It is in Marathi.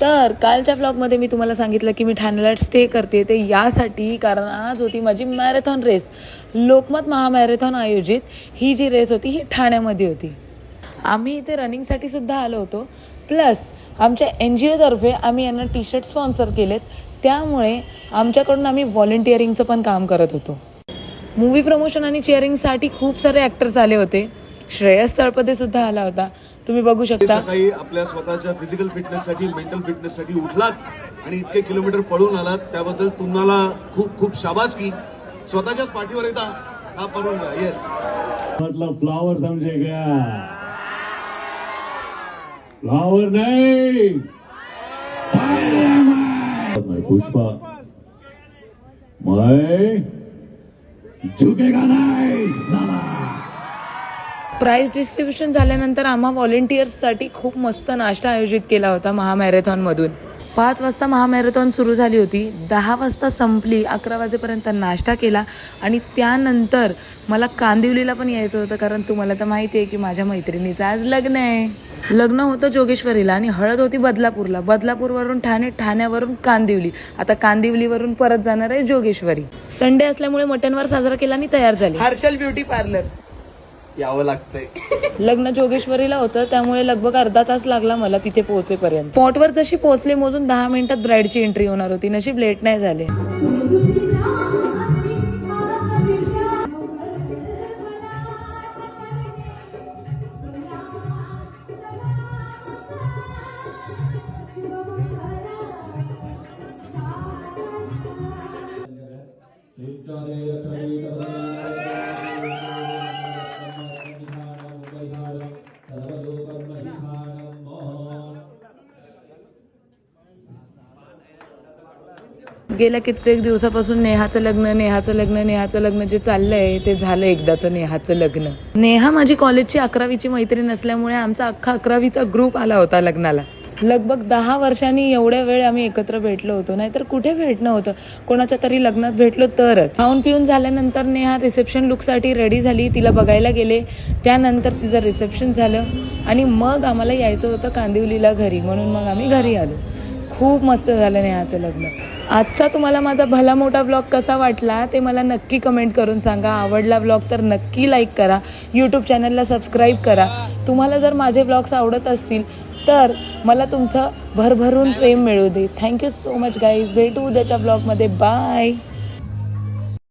तर कालच्या व्लॉगमध्ये मी तुम्हाला सांगितलं की मी ठाण्याला स्टे करते, ते यासाठी कारण आज होती माझी मॅरेथॉन रेस. लोकमत महामॅरेथॉन आयोजित ही जी रेस होती ही ठाण्यामध्ये होती. आम्ही इथे रनिंगसाठी सुद्धा आलो होतो. प्लस आमच्या NGO तर्फे आम्ही यांना टी-शर्ट स्पॉन्सर केलेत, त्यामुळे आमच्याकडून आम्ही व्हॉलेंटिअरिंगचं पण काम करत होतो. मूवी प्रमोशन आणि चेअरिंगसाठी खूप सारे ॲक्टर्स आले होते. श्रेयस तळपदे सुद्धा आला होता, तुम्ही बघू शकता. सकाळी आपल्या स्वतःच्या फिजिकल फिटनेससाठी, मेंटल फिटनेससाठी उठलात आणि इतके किलोमीटर पळून आलात, त्याबद्दल तुम्हाला खूप खूप शाबासकी. स्वतःच्याच पाठीवर येता हा पळून घ्या. येस, मतलब फ्लावर समझे क्या? फ्लावर नहीं, मैं पुष्पा, मैं झुकेगा नहीं साला. प्राइज डिस्ट्रीब्युशन झाल्यानंतर आम्हा व्हॉलेंटियर्ससाठी खूप मस्त नाश्ता आयोजित केला होता महामॅरेथॉनमधून. 5 वाजता महामॅरेथॉन सुरू झाली होती, 10 वाजता संपली. 11 वाजेपर्यंत नाश्ता केला आणि त्यानंतर मला कांदिवलीला पण यायचं होतं, कारण तुम्हाला तर माहिती आहे की माझ्या मैत्रिणीचं आज लग्न आहे. लग्न होतं जोगेश्वरीला आणि हळद होती बदलापूरला. बदलापूरवरून ठाणे, ठाण्यावरून कांदिवली. आता कांदिवलीवरून परत जाणार आहे जोगेश्वरी. संडे असल्यामुळे मटनवार साजरा केला आणि तयार झाले. हर्षल ब्युटी पार्लर यावं लागतंय. लग्न जोगेश्वरीला होतं, त्यामुळे लगभग अर्धा तास लागला मला तिथे पोहोचेपर्यंत. स्पॉटवर जशी पोहोचले, मोजून 10 मिनिटात ब्राईडची एंट्री होणार होती. नशीब लेट नाही झाले. गेल्या कित्येक दिवसापासून नेहाचं लग्न जे चाललंय ते झालं एकदाचं नेहाचं लग्न. नेहा माझी कॉलेजची 11वीची मैत्रीण असल्यामुळे आमचा अख्खा 11वीचा ग्रुप आला होता लग्नाला. लगभग 10 वर्षांनी एवढ्या वेळ आम्ही एकत्र भेटलो होतो, नाहीतर कुठे भेटणं होतं. कोणाच्या तरी लग्नात भेटलो तरच. खाऊन पिऊन झाल्यानंतर नेहा रिसेप्शन लुकसाठी रेडी झाली. तिला बघायला गेले, त्यानंतर तिचं रिसेप्शन झालं आणि मग आम्हाला यायचं होतं कांदिवलीला घरी, म्हणून मग आम्ही घरी आलो. खूप मस्त झालं नेहाचं लग्न. आजचा तुम्हाला माझा भला मोठा व्लॉग कसा वाटला ते मला नक्की कमेंट करून सांगा. आवडला व्लॉग तर नक्की लाईक करा, यूट्यूब चॅनलला सबस्क्राईब करा. तुम्हाला जर माझे व्लॉग्स आवडत असतील तर मला तुमचं भरभरून प्रेम मिळू दे. Thank you so much guys. भेटू उद्याच्या व्लॉगमध्ये. बाय.